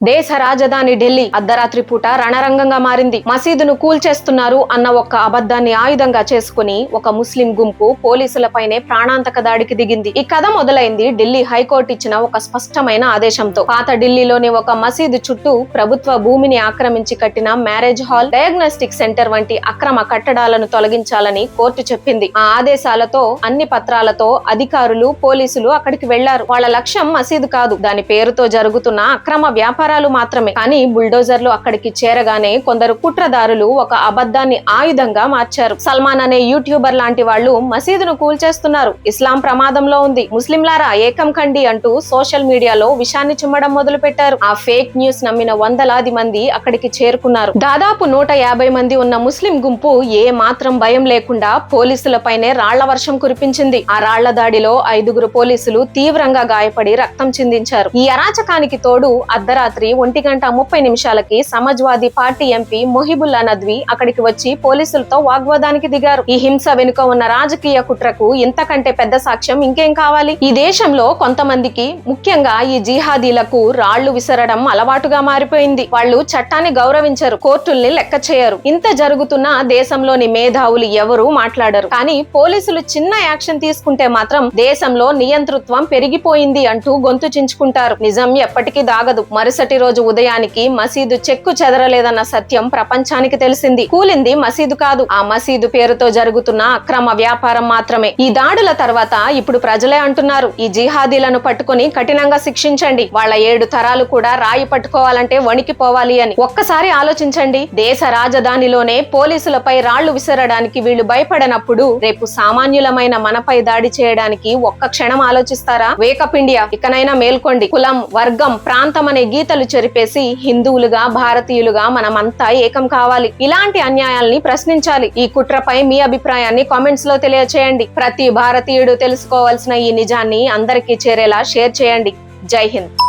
దేశ రాజధాని ఢిల్లీ అర్ధరాత్రి పూట రణరంగంగా మారింది. మసీదును కూల్చేస్తున్నారు అన్న ఒక్క అబద్ధాన్ని ఆయుధంగా చేసుకుని ఒక ముస్లిం గుంపు పోలీసులపైనే ప్రాణాంతక దాడికి దిగింది. ఈ కథ మొదలైంది ఢిల్లీ హైకోర్టు ఇచ్చిన ఒక స్పష్టమైన ఆదేశంతో. పాత ఢిల్లీలోని ఒక మసీదు చుట్టూ ప్రభుత్వ భూమిని ఆక్రమించి కట్టిన మ్యారేజ్ హాల్, డయాగ్నోస్టిక్ సెంటర్ వంటి అక్రమ కట్టడాలను తొలగించాలని కోర్టు చెప్పింది. ఆ ఆదేశాలతో అన్ని పత్రాలతో అధికారులు, పోలీసులు అక్కడికి వెళ్లారు. వాళ్ళ లక్ష్యం మసీదు కాదు, దాని పేరుతో జరుగుతున్న అక్రమ వ్యాపారాలు మాత్రమే. కానీ బుల్డోజర్లు అక్కడికి చేరగానే కొందరు కుట్రదారులు ఒక అబద్ధాన్ని ఆయుధంగా మార్చారు. సల్మాన్ అనే యూట్యూబర్ లాంటి వాళ్ళు మసీదును కూల్చేస్తున్నారు, ఇస్లాం ప్రమాదంలో ఉంది, ముస్లింలారా ఏకం కండి అంటూ సోషల్ మీడియాలో విషాన్ని చిమ్మడం మొదలు పెట్టారు. ఆ ఫేక్ న్యూస్ నమ్మిన వందలాది మంది అక్కడికి చేరుకున్నారు. దాదాపు 150 మంది ఉన్న ముస్లిం గుంపు ఏ మాత్రం భయం లేకుండా పోలీసులపైనే రాళ్ల వర్షం కురిపించింది. ఆ రాళ్ల దాడిలో 5గురు పోలీసులు తీవ్రంగా గాయపడి రక్తం చిందించారు. ఈ అరాచకానికి తోడు అర్ధరాత్రి 1:30 సమాజ్వాదీ పార్టీ ఎంపీ మొహిబుల్లా నద్వీ అక్కడికి వచ్చి పోలీసులతో వాగ్వాదానికి దిగారు. ఈ హింస వెనుక ఉన్న రాజకీయ కుట్రకు ఇంతకంటే పెద్ద సాక్ష్యం ఇంకేం కావాలి? ఈ దేశంలో కొంతమందికి, ముఖ్యంగా ఈ జిహాదీలకు రాళ్లు విసరడం అలవాటుగా మారిపోయింది. వాళ్ళు చట్టాన్ని గౌరవించరు, కోర్టుల్ని లెక్క చేయరు. ఇంత జరుగుతున్నా దేశంలోని మేధావులు ఎవరూ మాట్లాడరు. కానీ పోలీసులు చిన్న యాక్షన్ తీసుకుంటే మాత్రం దేశంలో నియంతృత్వం పెరిగిపోయింది అంటూ గొంతు చించుకుంటారు. నిజం ఎప్పటికీ దాగదు. మరుసటి రోజు ఉదయానికి మసీదు చెక్కు చెదరలేదన్న సత్యం ప్రపంచానికి తెలిసింది. కూలింది మసీదు కాదు, ఆ మసీదు పేరుతో జరుగుతున్న అక్రమ వ్యాపారం మాత్రమే. ఈ దాడుల తర్వాత ఇప్పుడు ప్రజలే అంటున్నారు, ఈ జిహాదీలను పట్టుకుని కఠినంగా శిక్షించండి, వాళ్ళ 7 తరాలు కూడా రాయి పట్టుకోవాలంటే వణికిపోవాలి అని. ఒక్కసారి ఆలోచించండి, దేశ రాజధానిలోనే పోలీసులపై రాళ్లు విసరడానికి వీళ్లు భయపడనప్పుడు రేపు సామాన్యులమైన మనపై దాడి చేయడానికి ఒక్క క్షణం ఆలోచిస్తారా? వేకప్ ఇండియా, ఇకనైనా మేల్కొండి. కులం, వర్గం, ప్రాంతం అనే గీతలు చెరిపేసి హిందువులుగా, భారతీయులుగా మనమంతా ఏకం కావాలి. ఇలాంటి అన్యాయాల్ని ప్రశ్నించాలి. ఈ కుట్రపై మీ అభిప్రాయాన్ని కామెంట్స్ లో తెలియచేయండి. ప్రతి భారతీయుడు తెలుసుకోవాల్సిన ఈ నిజాన్ని అందరికీ చేరేలా షేర్ చేయండి. జై హింద్.